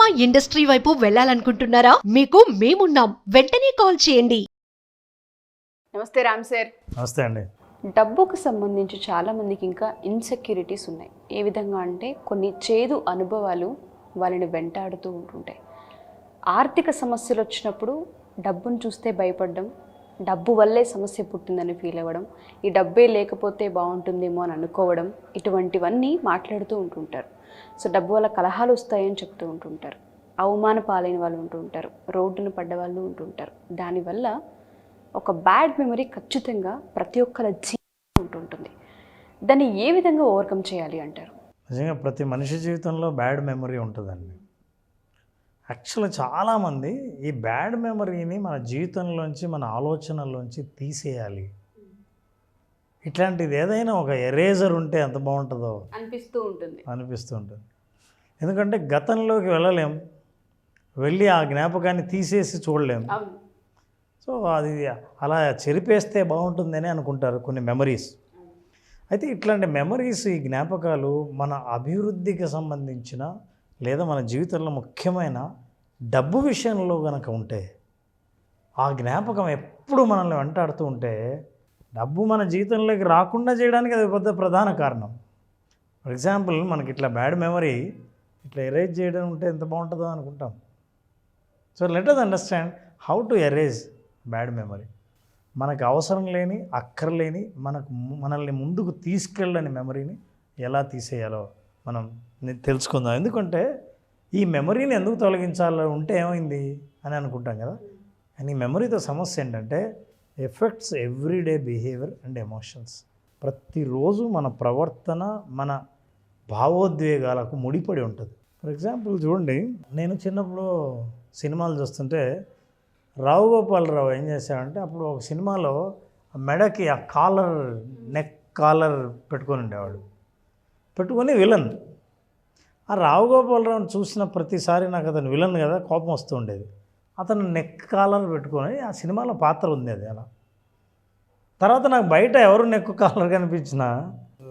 Cinema industry వైపు వెళ్ళాలనుకుంటున్నారా? మీకు మేమున్నాం. వెంటనే కాల్ చేయండి. నమస్తే రామ్ సార్. నమస్తే అండి. డబ్బుకు సంబంధించి చాలా మందికి ఇంకా ఇన్సెక్యూరిటీస్ ఉన్నాయి. ఏ విధంగా అంటే కొన్ని చేదు అనుభవాలు వాళ్ళని వెంటాడుతూ ఉంటుంటాయి. ఆర్థిక సమస్యలు వచ్చినప్పుడు డబ్బును చూస్తే భయపడడం, డబ్బు వల్లే సమస్య పుట్టిందని ఫీల్ అవ్వడం, ఈ డబ్బే లేకపోతే బాగుంటుందేమో అని అనుకోవడం, ఇటువంటివన్నీ మాట్లాడుతూ ఉంటుంటారు. సో డబ్బు వల్ల కలహాలు వస్తాయని చెప్తూ ఉంటుంటారు. అవమాన పాలైన వాళ్ళు ఉంటుంటారు, రోడ్డును పడ్డ వాళ్ళు ఉంటుంటారు. దానివల్ల ఒక బ్యాడ్ మెమరీ ఖచ్చితంగా ప్రతి ఒక్కరి జీవితంలో ఉంటుంటుంది. దాన్ని ఏ విధంగా ఓవర్కమ్ చేయాలి అంటారు? నిజంగా ప్రతి మనిషి జీవితంలో బ్యాడ్ మెమరీ ఉంటుందండి. యాక్చువల్గా చాలామంది ఈ బ్యాడ్ మెమరీని మన జీవితంలోంచి, మన ఆలోచనల్లోంచి తీసేయాలి. ఇట్లాంటిది ఏదైనా ఒక ఎరేజర్ ఉంటే ఎంత బాగుంటుందో అనిపిస్తూ ఉంటుంది. ఎందుకంటే గతంలోకి వెళ్ళలేం, వెళ్ళి ఆ జ్ఞాపకాన్ని తీసేసి చూడలేం. సో అది అలా చెరిపేస్తే బాగుంటుందని అనుకుంటారు కొన్ని మెమరీస్. అయితే ఇట్లాంటి మెమరీస్, ఈ జ్ఞాపకాలు మన అభివృద్ధికి సంబంధించిన లేదా మన జీవితంలో ముఖ్యమైన డబ్బు విషయంలో కనుక ఉంటే, ఆ జ్ఞాపకం ఎప్పుడు మనల్ని వెంటాడుతూ ఉంటే, డబ్బు మన జీవితంలోకి రాకుండా చేయడానికి అది పెద్ద ప్రధాన కారణం. ఫర్ ఎగ్జాంపుల్, మనకి ఇట్లా బ్యాడ్ మెమరీ ఇట్లా ఎరేజ్ చేయడం ఉంటే ఎంత బాగుంటుందో అనుకుంటాం. So let us understand how to erase bad memory. మనకు అవసరం లేని, అక్కర్లేని, మనల్ని ముందుకు తీసుకెళ్ళని మెమరీని ఎలా తీసేయాలో మనం తెలుసుకుందాం. ఎందుకంటే ఈ మెమరీని ఎందుకు తొలగించాలో ఉంటే ఏమైంది అని అనుకుంటాం కదా. కానీ ఈ మెమరీతో సమస్య ఏంటంటే effects everyday behaviour and emotions. ప్రతిరోజు మన ప్రవర్తన, మన భావోద్వేగాలకు ముడిపడి ఉంటుంది. ఫర్ ఎగ్జాంపుల్ చూడండి, నేను చిన్నప్పుడు సినిమాలు చూస్తుంటే రావు గోపాలరావు ఏం చేశాడంటే, అప్పుడు ఒక సినిమాలో మెడకి ఆ కాలర్, నెక్ కాలర్ పెట్టుకొని ఉండేవాడు. పెట్టుకొని విలన్. ఆ రావు గోపాలరావుని చూసిన ప్రతిసారి నాకు అతను విలన్ కదా కోపం వస్తూ ఉండేది. అతను నెక్ కాలర్ పెట్టుకొని ఆ సినిమాలో పాత్ర ఉంది అది అలా. తర్వాత నాకు బయట ఎవరు నెక్ కాలర్ కనిపించినా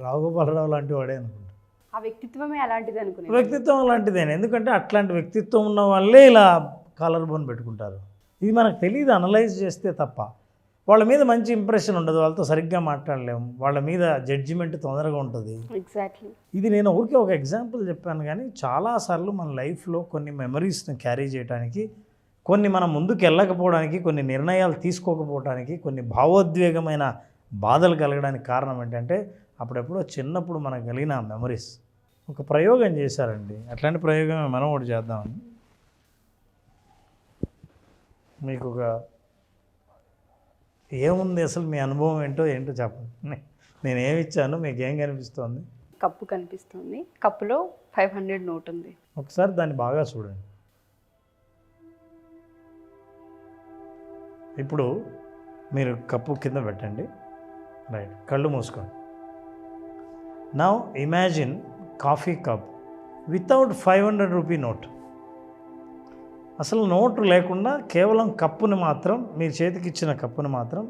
రావు గోపాలరావు లాంటి వాడే అనుకుంటా. ఆ వ్యక్తిత్వమే అలాంటిది అనుకునే. వ్యక్తిత్వం అలాంటిదేనే. ఎందుకంటే అట్లాంటి వ్యక్తిత్వం ఉన్న వాళ్ళే ఇలా కాలర్ బోన్ పెట్టుకుంటారు. ఇది మనకు తెలియదు అనలైజ్ చేస్తే తప్ప. వాళ్ళ మీద మంచి ఇంప్రెషన్ ఉండదు, వాళ్ళతో సరిగ్గా మాట్లాడలేము, వాళ్ళ మీద జడ్జిమెంట్ తొందరగా ఉంటుంది. ఎగ్జాక్ట్లీ. ఇది నేను ఊరికే ఒక ఎగ్జాంపుల్ చెప్పాను. కానీ చాలాసార్లు మన లైఫ్లో కొన్ని మెమరీస్ని క్యారీ చేయడానికి, కొన్ని మనం ముందుకు వెళ్ళకపోవడానికి, కొన్ని నిర్ణయాలు తీసుకోకపోవడానికి, కొన్ని భావోద్వేగమైన బాధలు కలగడానికి కారణం ఏంటంటే అప్పుడెప్పుడో చిన్నప్పుడు మనకు కలిగిన మెమరీస్. ఒక ప్రయోగం చేశారండి, అట్లాంటి ప్రయోగం మనం ఒకటి చేద్దామని. మీకు ఒక ఏముంది అసలు మీ అనుభవం ఏంటో చెప్పండి. నేనేమి ఇచ్చాను, మీకు ఏం కనిపిస్తోంది? కప్పు కనిపిస్తుంది. కప్పులో 500 నోట్ ఉంది. ఒకసారి దాన్ని బాగా చూడండి. ఇప్పుడు మీరు కప్పు కింద పెట్టండి. రైట్, కళ్ళు మూసుకోండి. Now imagine coffee cup without 500 rupee note. అసలు నోటు లేకుండా కేవలం కప్పుని మాత్రం, మీ చేతికి ఇచ్చిన కప్పుని మాత్రం,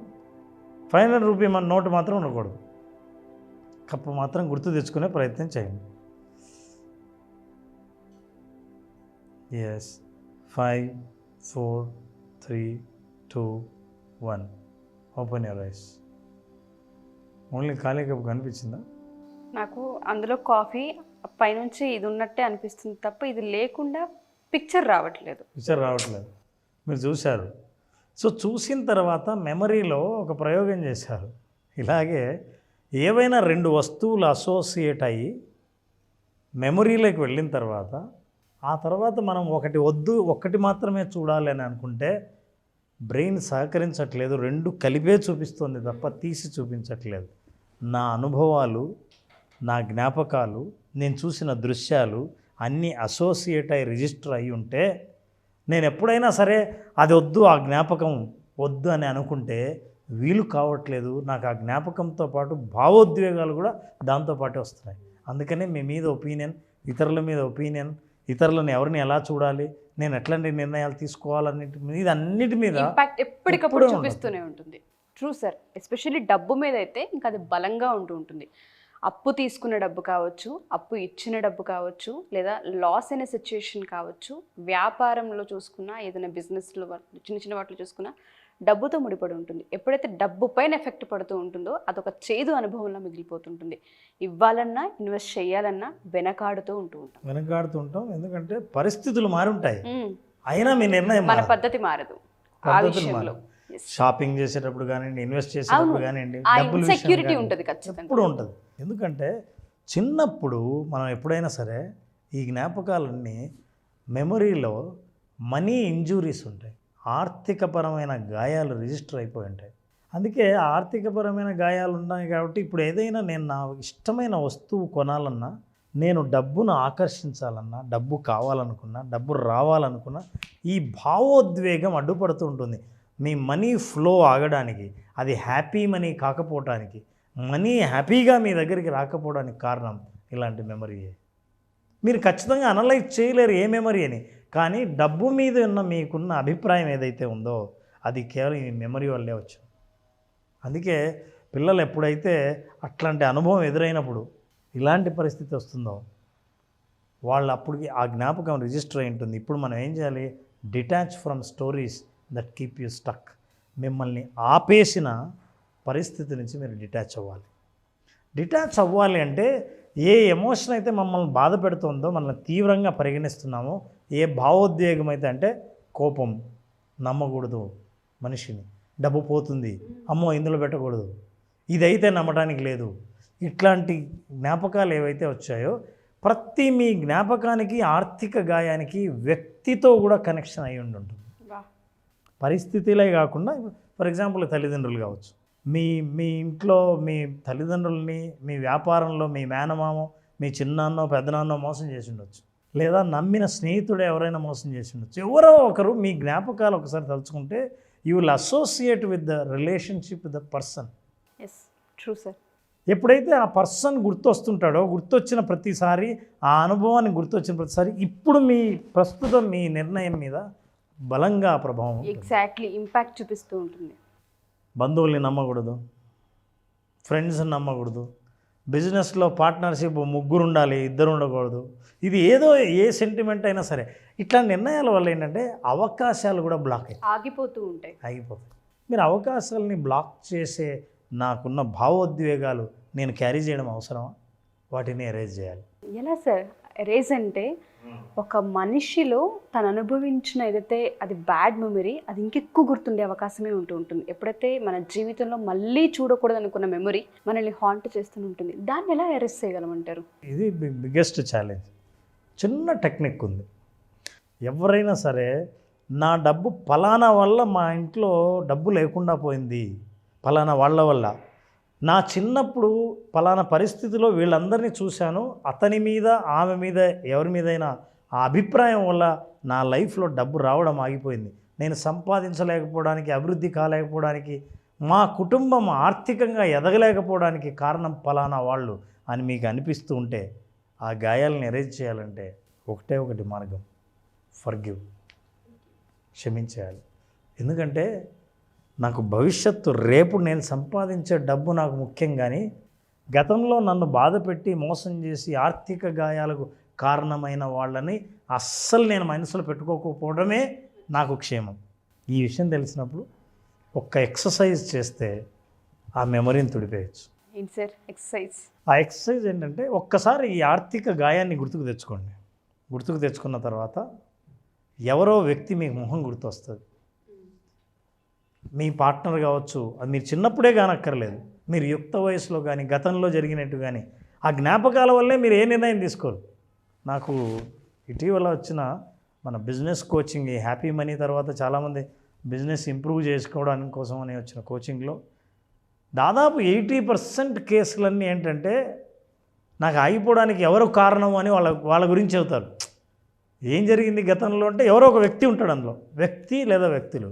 500 రూపీ నోటు మాత్రం ఉండకూడదు. కప్పు మాత్రం గుర్తు తెచ్చుకునే ప్రయత్నం చేయండి. Yes, 5 4 3 2 1. Open your eyes. Only ఖాళీ కప్పు కనిపించిందా? నాకు అందులో కాఫీ పైనుంచి ఇది ఉన్నట్టే అనిపిస్తుంది తప్ప ఇది లేకుండా పిక్చర్ రావట్లేదు. మీరు చూశారు. సో చూసిన తర్వాత మెమరీలో ఒక ప్రయోగం చేశారు. ఇలాగే ఏవైనా 2 వస్తువులు అసోసియేట్ అయ్యి మెమరీలోకి వెళ్ళిన తర్వాత, ఆ తర్వాత మనం ఒకటి వద్దు, ఒకటి మాత్రమే చూడాలి అని అనుకుంటే బ్రెయిన్ సహకరించట్లేదు. 2 కలిపే చూపిస్తుంది తప్ప తీసి చూపించట్లేదు. నా అనుభవాలు, నా జ్ఞాపకాలు, నేను చూసిన దృశ్యాలు అన్నీ అసోసియేట్ అయ్యి రిజిస్టర్ అయ్యి ఉంటే, నేను ఎప్పుడైనా సరే అది వద్దు, ఆ జ్ఞాపకం వద్దు అని అనుకుంటే వీలు కావట్లేదు. నాకు ఆ జ్ఞాపకంతో పాటు భావోద్వేగాలు కూడా దాంతోపాటే వస్తున్నాయి. అందుకనే మీ మీద ఒపీనియన్, ఇతరుల మీద ఒపీనియన్, ఇతరులను ఎవరిని ఎలా చూడాలి, నేను ఎట్లాంటి నిర్ణయాలు తీసుకోవాలన్నిటి మీద, అన్నిటి మీద ఇంపాక్ట్ ఎప్పటికప్పుడు చూపిస్తూనే ఉంటుంది. True sir. ఎస్పెషల్లీ డబ్బు మీద అయితే ఇంకా అది బలంగా ఉంటుంది. అప్పు తీసుకున్న డబ్బు కావచ్చు, అప్పు ఇచ్చిన డబ్బు కావచ్చు, లేదా లాస్ అయిన సిచ్యుయేషన్ కావచ్చు, వ్యాపారంలో చూసుకున్నా, ఏదైనా బిజినెస్లో చిన్న చిన్న వాటిలో చూసుకున్నా డబ్బుతో ముడిపడి ఉంటుంది. ఎప్పుడైతే డబ్బు పైన ఎఫెక్ట్ పడుతూ ఉంటుందో అదొక చేదు అనుభవంలో మిగిలిపోతుంటుంది. ఇవ్వాలన్నా, ఇన్వెస్ట్ చేయాలన్నా వెనకాడుతూ ఉంటాం. ఎందుకంటే పరిస్థితులు మారుంటాయి, అయినా మీ నిర్ణయం మన పద్ధతి మారదు. ఆ విషయంలో షాపింగ్ చేసేటప్పుడు కానివ్వండి, ఇన్వెస్ట్ చేసేటప్పుడు కానివ్వండి, డబ్బులు సెక్యూరిటీ ఉంటుంది ఖచ్చితంగా, ఎప్పుడు ఉంటుంది. ఎందుకంటే చిన్నప్పుడు మనం ఎప్పుడైనా సరే ఈ జ్ఞాపకాలన్నీ మెమరీలో మనీ ఇంజురీస్ ఉంటాయి, ఆర్థికపరమైన గాయాలు రిజిస్టర్ అయిపోయి ఉంటాయి. అందుకే ఆర్థికపరమైన గాయాలు ఉన్నాయి కాబట్టి ఇప్పుడు ఏదైనా నేను నా ఇష్టమైన వస్తువు కొనాలన్నా, నేను డబ్బును ఆకర్షించాలన్నా, డబ్బు కావాలనుకున్నా, డబ్బు రావాలనుకున్నా ఈ భావోద్వేగం అడ్డుపడుతూ ఉంటుంది. మీ మనీ ఫ్లో ఆగడానికి, అది హ్యాపీ మనీ కాకపోవడానికి, మనీ హ్యాపీగా మీ దగ్గరికి రాకపోవడానికి కారణం ఇలాంటి మెమరీయే. మీరు ఖచ్చితంగా అనలైజ్ చేయలేరు ఏ మెమరీ అని, కానీ డబ్బు మీద ఉన్న మీకున్న అభిప్రాయం ఏదైతే ఉందో అది కేవలం ఈ మెమరీ వల్లే వచ్చింది. అందుకే పిల్లలు ఎప్పుడైతే అట్లాంటి అనుభవం ఎదురైనప్పుడు ఇలాంటి పరిస్థితి వస్తుందో వాళ్ళు అప్పటికి ఆ జ్ఞాపకం రిజిస్టర్ అయి ఉంటుంది. ఇప్పుడు మనం ఏం చేయాలి? Detach from stories that keep you stuck. మిమ్మల్ని ఆపేసిన పరిస్థితి నుంచి మీరు డిటాచ్ అవ్వాలి. డిటాచ్ అవ్వాలి అంటే ఏ ఎమోషన్ అయితే మమ్మల్ని బాధ పెడుతుందో, మనల్ని తీవ్రంగా పరిగణిస్తున్నామో, ఏ భావోద్వేగం అయితే, అంటే కోపం, నమ్మకూడదు మనిషిని, డబ్బు పోతుంది, అమ్మో ఇందులో పెట్టకూడదు, ఇదైతే నమ్మడానికి లేదు, ఇట్లాంటి జ్ఞాపకాలు ఏవైతే వచ్చాయో ప్రతి మీ జ్ఞాపకానికి, ఆర్థిక గాయానికి వ్యక్తితో కూడా కనెక్షన్ అయి ఉంటుంది. పరిస్థితులే కాకుండా ఫర్ ఎగ్జాంపుల్ తల్లిదండ్రులు కావచ్చు, మీ ఇంట్లో మీ తల్లిదండ్రులని మీ వ్యాపారంలో మీ మేనమామ, మీ చిన్నాన్నో పెద్దనాన్నో మోసం చేసి ఉండొచ్చు, లేదా నమ్మిన స్నేహితుడు ఎవరైనా మోసం చేసి ఉండొచ్చు. ఎవరో ఒకరు మీ జ్ఞాపకాలు ఒకసారి తలుచుకుంటే you will associate with the relationship with the person. True sir. ఎప్పుడైతే ఆ పర్సన్ గుర్తొస్తుంటాడో, గుర్తొచ్చిన ప్రతిసారి, ఆ అనుభవాన్ని గుర్తొచ్చిన ప్రతిసారి ఇప్పుడు మీ ప్రస్తుతం మీ నిర్ణయం మీద బలంగా ప్రభావం, ఎగ్జాక్ట్లీ ఇంపాక్ట్ చూపిస్తూ ఉంటుంది. బంధువుల్ని నమ్మకూడదు, ఫ్రెండ్స్ని నమ్మకూడదు, బిజినెస్లో పార్ట్నర్షిప్ ముగ్గురు ఉండాలి, ఇద్దరు ఉండకూడదు, ఇది ఏదో ఏ సెంటిమెంట్ అయినా సరే ఇట్లా నిర్ణయాల వల్ల ఏంటంటే అవకాశాలు కూడా బ్లాక్ ఆగిపోతాయి. మీరు అవకాశాలని బ్లాక్ చేసే నాకున్న భావోద్వేగాలు నేను క్యారీ చేయడం అవసరమా? వాటిని ఎరేజ్ చేయాలి. ఎలా సార్ ఎరేజ్ అంటే? ఒక మనిషిలో తను అనుభవించిన ఏదైతే అది బ్యాడ్ మెమరీ అది ఇంకెక్కువ గుర్తుండే అవకాశమే ఉంటుంది. ఎప్పుడైతే మన జీవితంలో మళ్ళీ చూడకూడదు అనుకున్న మెమరీ మనల్ని హాంట్ చేస్తూ ఉంటుంది. దాన్ని ఎలా ఎరేజ్ చేయగలమంటారు? ఇది బిగ్గెస్ట్ ఛాలెంజ్. చిన్న టెక్నిక్ ఉంది. ఎవరైనా సరే నా డబ్బు ఫలానా వల్ల మా ఇంట్లో డబ్బు లేకుండా పోయింది, ఫలానా వాళ్ళ వల్ల, నా చిన్నప్పుడు ఫలానా పరిస్థితిలో వీళ్ళందరినీ చూశాను, అతని మీద ఆమె మీద ఎవరి మీదైనా ఆ అభిప్రాయం వల్ల నా లైఫ్లో డబ్బు రావడం ఆగిపోయింది, నేను సంపాదించలేకపోవడానికి, అభివృద్ధి కాలేకపోవడానికి, మా కుటుంబం ఆర్థికంగా ఎదగలేకపోవడానికి కారణం ఫలానా వాళ్ళు అని మీకు అనిపిస్తూ ఉంటే ఆ గాయాలను ఎరేజ్ చేయాలంటే ఒకటి మార్గం, ఫర్గివ్, క్షమించేయాలి. ఎందుకంటే నాకు భవిష్యత్తు, రేపు నేను సంపాదించే డబ్బు నాకు ముఖ్యం, కానీ గతంలో నన్ను బాధపెట్టి మోసం చేసి ఆర్థిక గాయాలకు కారణమైన వాళ్ళని అస్సలు నేను మనసులో పెట్టుకోకపోవడమే నాకు క్షేమం. ఈ విషయం తెలిసినప్పుడు ఒక్క ఎక్సర్సైజ్ చేస్తే ఆ మెమరీని తుడిపేయచ్చు. ఆ ఎక్సర్సైజ్ ఏంటంటే ఒక్కసారి ఈ ఆర్థిక గాయాన్ని గుర్తుకు తెచ్చుకోండి. గుర్తుకు తెచ్చుకున్న తర్వాత ఎవరో వ్యక్తి మీకు మొహం గుర్తొస్తుంది. మీ పార్ట్నర్ కావచ్చు, అది మీరు చిన్నప్పుడే కానక్కర్లేదు, మీరు యుక్త వయసులో కానీ గతంలో జరిగినట్టు కానీ ఆ జ్ఞాపకాల వల్లే మీరు ఏ నిర్ణయం తీసుకోరు. నాకు ఇటీవల వచ్చిన మన బిజినెస్ కోచింగ్, ఈ హ్యాపీ మనీ తర్వాత చాలామంది బిజినెస్ ఇంప్రూవ్ చేసుకోవడానికి కోసం అని వచ్చిన కోచింగ్లో దాదాపు 80% కేసులన్నీ ఏంటంటే నాకు ఆగిపోవడానికి ఎవరు కారణం అని వాళ్ళ గురించి చెబుతారు. ఏం జరిగింది గతంలో అంటే ఎవరో ఒక వ్యక్తి ఉంటాడు అందులో, వ్యక్తి లేదా వ్యక్తులు.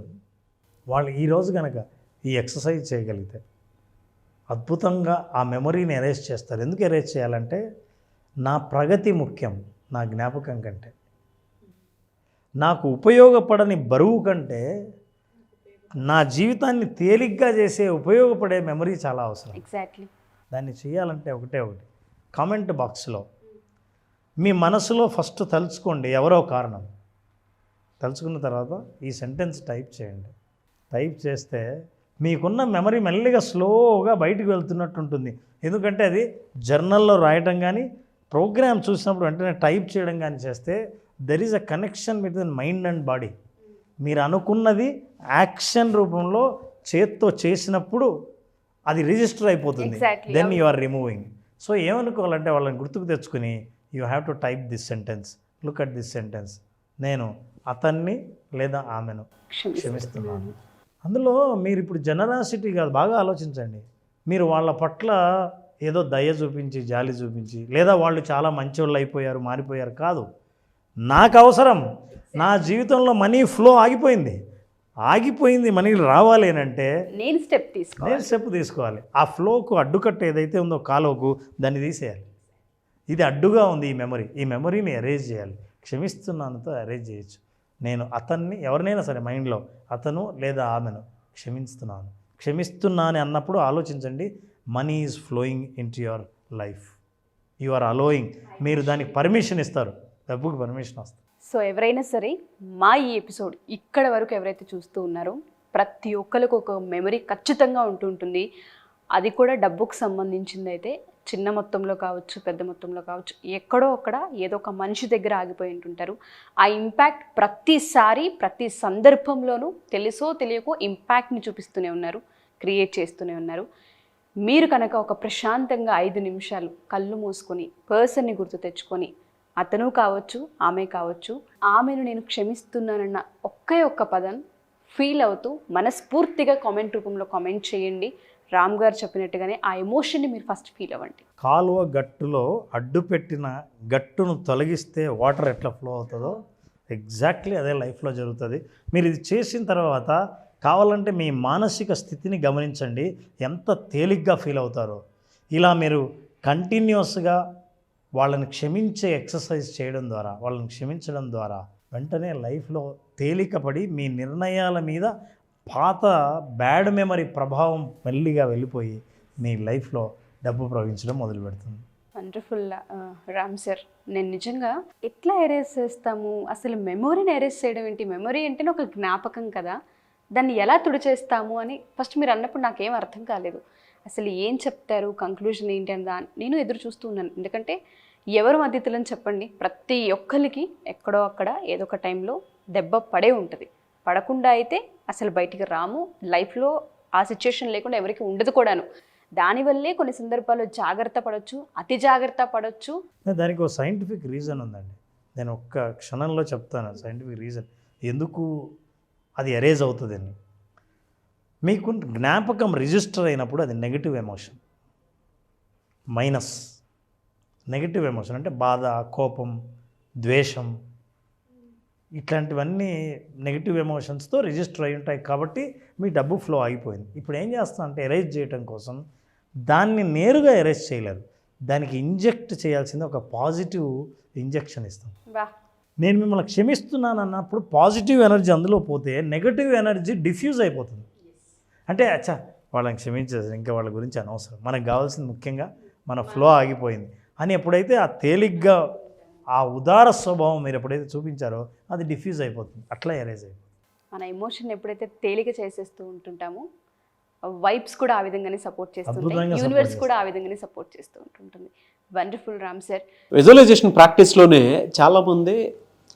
వాళ్ళు ఈరోజు కనుక ఈ ఎక్సర్సైజ్ చేయగలిగితే అద్భుతంగా ఆ మెమరీని ఎరేజ్ చేస్తారు. ఎందుకు ఎరేజ్ చేయాలంటే నా ప్రగతి ముఖ్యం నా జ్ఞాపకం కంటే, నాకు ఉపయోగపడని బరువు కంటే నా జీవితాన్ని తేలిగ్గా చేసే ఉపయోగపడే మెమరీ చాలా అవసరం. ఎగ్జాక్ట్లీ. దాన్ని చేయాలంటే ఒకటే ఒకటి, కామెంట్ బాక్స్లో మీ మనసులో ఫస్ట్ తలుచుకోండి ఎవరో కారణం. తలుచుకున్న తర్వాత ఈ సెంటెన్స్ టైప్ చేయండి. టైప్ చేస్తే మీకున్న మెమరీ మెల్లిగా స్లోగా బయటికి వెళ్తున్నట్టు ఉంటుంది. ఎందుకంటే అది జర్నల్లో రాయటం కానీ ప్రోగ్రామ్ చూసినప్పుడు వెంటనే టైప్ చేయడం కానీ చేస్తే there is a connection between mind and body. మీరు అనుకున్నది యాక్షన్ రూపంలో చేత్తో చేసినప్పుడు అది రిజిస్టర్ అయిపోతుంది. Then you are removing. So ఏమనుకోవాలంటే వాళ్ళని గుర్తుకు తెచ్చుకుని you have to type this sentence, look at this sentence. నేను అతన్ని లేదా ఆమెను క్షమిస్తున్నాను. అందులో మీరు ఇప్పుడు జనరాసిటీ కాదు, బాగా ఆలోచించండి. మీరు వాళ్ళ పట్ల ఏదో దయ చూపించి జాలి చూపించి లేదా వాళ్ళు చాలా మంచివాళ్ళు అయిపోయారు మారిపోయారు కాదు. నాకు అవసరం, నా జీవితంలో మనీ ఫ్లో ఆగిపోయింది మనీ రావాలి అంటే నేను స్టెప్ తీసుకోవాలి. ఆ ఫ్లోకు అడ్డుకట్ట ఏదైతే ఉందో కాలువకు దాన్ని తీసేయాలి. ఇది అడ్డుగా ఉంది ఈ మెమరీని ఎరేజ్ చేయాలి. క్షమిస్తున్నానుతో ఎరేజ్ చేయొచ్చు. నేను అతన్ని ఎవరినైనా సరే మైండ్లో అతను లేదా ఆమెను క్షమిస్తున్నాను అన్నప్పుడు ఆలోచించండి, money is flowing in to your life. You are allowing. మీరు దానికి పర్మిషన్ ఇస్తారు, డబ్బుకి పర్మిషన్ వస్తుంది. సో ఎవరైనా సరే మా ఈ ఎపిసోడ్ ఇక్కడ వరకు ఎవరైతే చూస్తూ ఉన్నారో ప్రతి ఒక్కరికి ఒక మెమరీ ఖచ్చితంగా ఉంటుంటుంది. అది కూడా డబ్బుకు సంబంధించింది అయితే చిన్న మొత్తంలో కావచ్చు పెద్ద మొత్తంలో కావచ్చు, ఎక్కడో అక్కడ ఏదో ఒక మనిషి దగ్గర ఆగిపోయి ఉంటుంటారు. ఆ ఇంపాక్ట్ ప్రతిసారి ప్రతి సందర్భంలోనూ తెలుసో తెలియకో ఇంపాక్ట్ని చూపిస్తూనే ఉన్నారు, క్రియేట్ చేస్తూనే ఉన్నారు. మీరు కనుక ఒక ప్రశాంతంగా 5 నిమిషాలు కళ్ళు మూసుకొని పర్సన్ని గుర్తు తెచ్చుకొని అతను కావచ్చు ఆమె కావచ్చు, ఆమెను నేను క్షమిస్తున్నానన్న ఒక్క పదం ఫీల్ అవుతూ మనస్ఫూర్తిగా కామెంట్ రూపంలో కామెంట్ చేయండి. రామ్ గారు చెప్పినట్టుగానే ఆ ఎమోషన్ని మీరు ఫస్ట్ ఫీల్ అవ్వండి. కాలువ గట్టులో అడ్డు పెట్టిన గట్టును తొలగిస్తే వాటర్ ఎట్లా ఫ్లో అవుతుందో ఎగ్జాక్ట్లీ అదే లైఫ్లో జరుగుతుంది. మీరు ఇది చేసిన తర్వాత కావాలంటే మీ మానసిక స్థితిని గమనించండి, ఎంత తేలిగ్గా ఫీల్ అవుతారో. ఇలా మీరు కంటిన్యూస్గా వాళ్ళని క్షమించే ఎక్సర్సైజ్ చేయడం ద్వారా, వాళ్ళని క్షమించడం ద్వారా వెంటనే లైఫ్లో తేలికపడి మీ నిర్ణయాల మీద పాత బ్యాడ్ మెమరీ ప్రభావం మెల్లిగా వెళ్ళిపోయి మీ లైఫ్లో డబ్బు ప్రవహించడం మొదలు పెడుతుంది. Wonderful Ram sir. నేను నిజంగా ఎట్లా ఎరేజ్ చేస్తాము, అసలు మెమొరీని ఎరేజ్ చేయడం ఏంటి? మెమొరీ అంటేనే ఒక జ్ఞాపకం కదా, దాన్ని ఎలా తుడిచేస్తాము అని ఫస్ట్ మీరు అన్నప్పుడు నాకేం అర్థం కాలేదు. అసలు ఏం చెప్తారు, కంక్లూజన్ ఏంటి అని నేను ఎదురు చూస్తూ ఉన్నాను. ఎందుకంటే ఎవరు మద్దతులని చెప్పండి, ప్రతి ఒక్కరికి ఎక్కడో అక్కడ ఏదో ఒక టైంలో దెబ్బ పడే ఉంటుంది. పడకుండా అయితే అసలు బయటికి రాము, లైఫ్లో ఆ సిచ్యుయేషన్ లేకుండా ఎవరికి ఉండదు కూడాను. దానివల్లే కొన్ని సందర్భాల్లో జాగ్రత్త పడవచ్చు, అతి జాగ్రత్త పడవచ్చు. దానికి ఒక సైంటిఫిక్ రీజన్ ఉందండి. నేను ఒక్క క్షణంలో చెప్తాను సైంటిఫిక్ రీజన్ ఎందుకు అది ఎరేజ్ అవుతుందని. మీకు జ్ఞాపకం రిజిస్టర్ అయినప్పుడు అది నెగిటివ్ ఎమోషన్, నెగిటివ్ ఎమోషన్ అంటే బాధ, కోపం, ద్వేషం, ఇట్లాంటివన్నీ నెగిటివ్ ఎమోషన్స్తో రిజిస్టర్ అయి ఉంటాయి. కాబట్టి మీ డబ్బు ఫ్లో ఆగిపోయింది. ఇప్పుడు ఏం చేస్తాం అంటే ఎరేజ్ చేయడం కోసం దాన్ని నేరుగా ఎరేజ్ చేయలేరు, దానికి ఇంజెక్ట్ చేయాల్సింది ఒక పాజిటివ్ ఇంజెక్షన్ ఇస్తాం. నేను మిమ్మల్ని క్షమిస్తున్నాను అన్నప్పుడు పాజిటివ్ ఎనర్జీ అందులో పోతే నెగటివ్ ఎనర్జీ డిఫ్యూజ్ అయిపోతుంది. అంటే అచ్చా వాళ్ళని క్షమించేసారు, ఇంకా వాళ్ళ గురించి అనవసరం, మనకు కావాల్సింది ముఖ్యంగా మన ఫ్లో ఆగిపోయింది అని ఎప్పుడైతే ఆ తేలిగ్గా ఆ ఉదార స్వభావం మీరు ఎప్పుడైతే చూపించారో అది డిఫ్యూజ్ అయిపోతుంది, అట్లా ఎరేజ్ అయిపోతుంది. మన ఎమోషన్ ఎప్పుడైతే తేలిక చేసేస్తూ ఉంటుంటామో వైబ్స్ కూడా ఆ విధంగానే సపోర్ట్ చేస్తుంటాయి, యూనివర్స్ కూడా ఆ విధంగానే సపోర్ట్ చేస్తూ ఉంటుంటుంది. Wonderful Ram sir. విజువలైజేషన్ ప్రాక్టీస్లోనే చాలామంది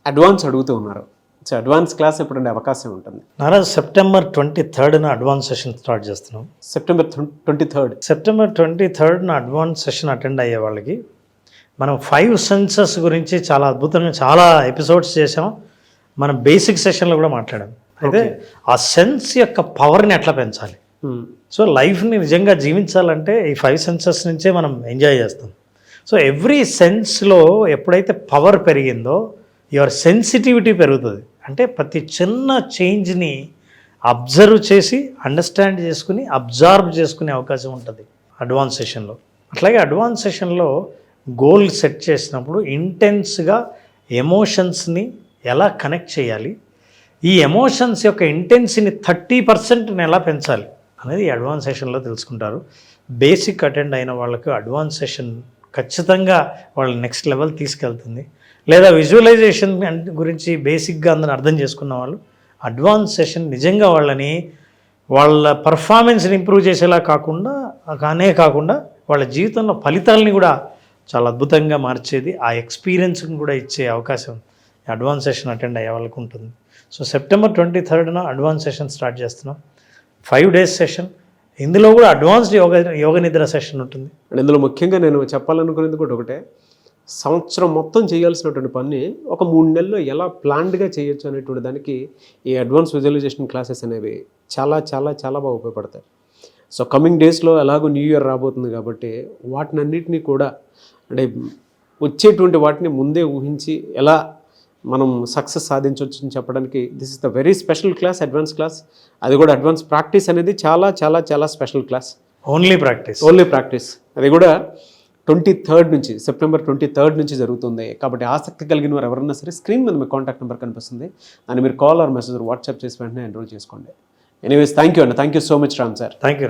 అడ్వాన్స్ అడుగుతూ ఉన్నారు. సో అడ్వాన్స్ క్లాస్ ఎప్పుడంటే అవకాశం ఉంటుంది? నారాజ్ September 23rd advance session start చేస్తున్నాం. September 23rd advance session attend అయ్యే వాళ్ళకి మనం 5 సెన్సెస్ గురించి చాలా అద్భుతంగా చాలా ఎపిసోడ్స్ చేసాం. మనం బేసిక్ సెషన్లో కూడా మాట్లాడాం. అయితే ఆ సెన్స్ యొక్క పవర్ని ఎట్లా పెంచాలి, సో లైఫ్ని నిజంగా జీవించాలంటే ఈ 5 సెన్సెస్ నుంచే మనం ఎంజాయ్ చేస్తాం. సో ఎవ్రీ సెన్స్లో ఎప్పుడైతే పవర్ పెరిగిందో యువర్ సెన్సిటివిటీ పెరుగుతుంది. అంటే ప్రతి చిన్న చేంజ్ని అబ్జర్వ్ చేసి అండర్స్టాండ్ చేసుకుని అబ్జార్బ్ చేసుకునే అవకాశం ఉంటుంది అడ్వాన్స్ సెషన్లో. అట్లాగే అడ్వాన్స్ సెషన్లో గోల్ సెట్ చేసినప్పుడు ఇంటెన్స్గా ఎమోషన్స్ని ఎలా కనెక్ట్ చేయాలి, ఈ ఎమోషన్స్ యొక్క ఇంటెన్స్ని 30% ఎలా పెంచాలి అనేది అడ్వాన్స్ సెషన్లో తెలుసుకుంటారు. బేసిక్ అటెండ్ అయిన వాళ్ళకు అడ్వాన్స్ సెషన్ ఖచ్చితంగా వాళ్ళ నెక్స్ట్ లెవెల్ తీసుకెళ్తుంది. లేదా విజువలైజేషన్ గురించి బేసిక్గా అందరూ అర్థం చేసుకున్న వాళ్ళు అడ్వాన్స్ సెషన్ నిజంగా వాళ్ళ పర్ఫార్మెన్స్ని ఇంప్రూవ్ చేసేలా కాకుండా వాళ్ళ జీవితంలో ఫలితాలని కూడా చాలా అద్భుతంగా మార్చేది, ఆ ఎక్స్పీరియన్స్ని కూడా ఇచ్చే అవకాశం అడ్వాన్స్ సెషన్ అటెండ్ అయ్యే వాళ్ళకు ఉంటుంది. So September 23rd advance session start చేస్తున్నాం. 5 days సెషన్. ఇందులో కూడా అడ్వాన్స్డ్ యోగ నిద్ర సెషన్ ఉంటుంది. అండ్ ఇందులో ముఖ్యంగా నేను చెప్పాలనుకునేది కూడా ఒకటే, సంవత్సరం మొత్తం చేయాల్సినటువంటి పని ఒక 3 నెలల్లో ఎలా ప్లాన్డ్గా చేయొచ్చు అనేటువంటి దానికి ఈ అడ్వాన్స్ విజువలైజేషన్ క్లాసెస్ అనేవి చాలా చాలా చాలా బాగా ఉపయోగపడతాయి. సో కమింగ్ డేస్లో ఎలాగో న్యూ ఇయర్ రాబోతుంది కాబట్టి వాటినన్నిటినీ కూడా అంటే వచ్చేటువంటి వాటిని ముందే ఊహించి ఎలా మనం సక్సెస్ సాధించవచ్చు అని చెప్పడానికి this is the very special class, advance class. అది కూడా అడ్వాన్స్ ప్రాక్టీస్ అనేది చాలా చాలా చాలా స్పెషల్ క్లాస్. ఓన్లీ ప్రాక్టీస్ అది కూడా 23rd నుంచి, సెప్టెంబర్ 23rd నుంచి జరుగుతుంది. కాబట్టి ఆసక్తి కలిగిన వారు ఎవరన్నా సరే స్క్రీన్ మీద మీ కాంటాక్ట్ నెంబర్ కనిపిస్తుంది, దాన్ని మీరు కాల్ ఆర్ మెసేజ్ వాట్సాప్ చేసి వెంటనే ఎన్రోల్ చేసుకోండి. Anyways thank you so much Ram sir. Thank you.